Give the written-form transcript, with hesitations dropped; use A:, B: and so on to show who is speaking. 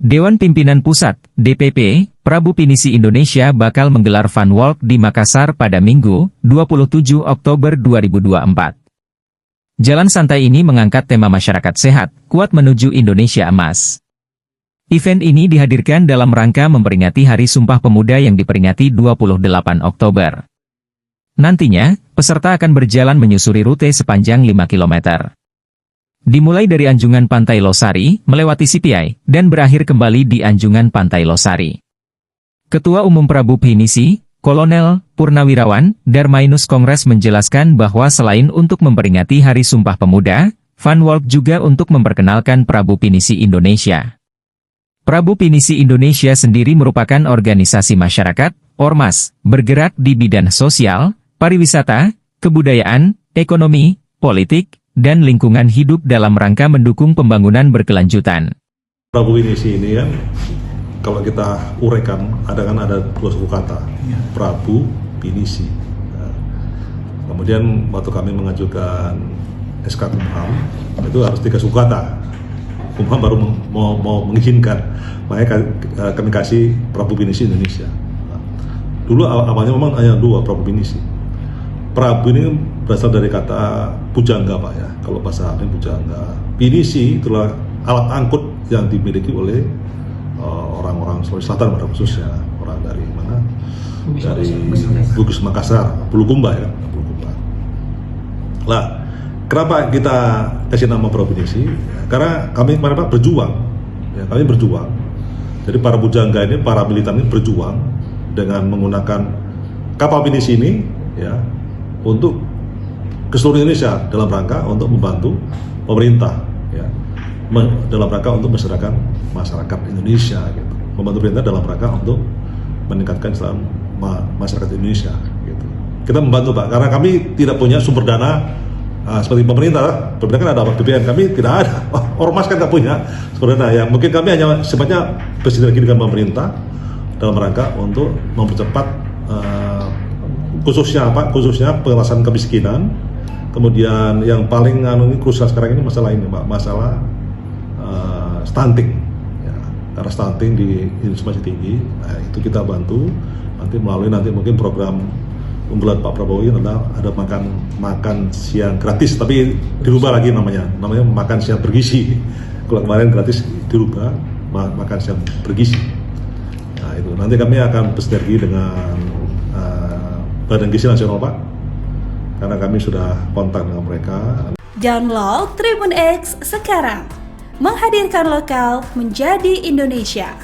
A: Dewan Pimpinan Pusat, DPP, Prabu Pinisi Indonesia bakal menggelar Fun Walk di Makassar pada Minggu, 27 Oktober 2024. Jalan santai ini mengangkat tema masyarakat sehat, kuat menuju Indonesia Emas. Event ini dihadirkan dalam rangka memperingati Hari Sumpah Pemuda yang diperingati 28 Oktober. Nantinya, peserta akan berjalan menyusuri rute sepanjang 5 km. Dimulai dari Anjungan Pantai Losari, melewati CPI, dan berakhir kembali di Anjungan Pantai Losari. Ketua Umum Prabu Pinisi, Kolonel Purnawirawan Darmainus Kongres menjelaskan bahwa selain untuk memperingati Hari Sumpah Pemuda, Fun Walk juga untuk memperkenalkan Prabu Pinisi Indonesia. Prabu Pinisi Indonesia sendiri merupakan organisasi masyarakat, ormas, bergerak di bidang sosial, pariwisata, kebudayaan, ekonomi, politik, dan lingkungan hidup dalam rangka mendukung pembangunan berkelanjutan.
B: Prabu Pinisi ini kan, kalau kita uraikan, ada dua suku kata, Prabu Pinisi. Nah, kemudian waktu kami mengajukan SK Kumham, itu harus 3 suku kata. Kumham baru mau mengizinkan, makanya kami kasih Prabu Pinisi Indonesia. Nah, dulu awalnya memang hanya 2 Prabu Pinisi. Prabu ini berasal dari kata pujangga, Pak ya. Kalau bahasa ini pujangga. Pinisi itulah alat angkut yang dimiliki oleh orang-orang Sulawesi Selatan pada khususnya. Orang dari mana? Dari Bugis Makassar, Bulukumba ya. Bulukumba. Lah, kenapa kita kasih nama Prabu Pinisi? Karena kami kemarin Pak berjuang. Ya, kami berjuang. Jadi para pujangga ini, para militan ini berjuang dengan menggunakan kapal Pinisi ini, ya, untuk ke seluruh Indonesia dalam rangka untuk membantu pemerintah, ya, dalam rangka untuk masyarakat Indonesia, gitu. Membantu pemerintah dalam rangka untuk meningkatkan masyarakat Indonesia, gitu. Kita membantu Pak, karena kami tidak punya sumber dana seperti pemerintah. Pemerintah kan ada BPN, kami tidak ada. Ormas kan nggak punya sumber dana. Ya mungkin kami hanya sifatnya bersinergi dengan pemerintah dalam rangka untuk mempercepat khususnya pengentasan kemiskinan. Kemudian yang paling krusial sekarang ini masalah ini Pak, masalah stunting ya, karena stunting di Indonesia masih tinggi. Nah, itu kita bantu nanti melalui mungkin program unggulan Pak Prabowo ini ada makan siang gratis, tapi dirubah lagi namanya makan siang bergizi. Kalau kemarin gratis dirubah makan siang bergizi. Nah, itu nanti kami akan bersinergi dengan Badan Gizi Nasional Pak, karena kami sudah kontak dengan mereka.
C: Download Tribun X sekarang, menghadirkan lokal menjadi Indonesia.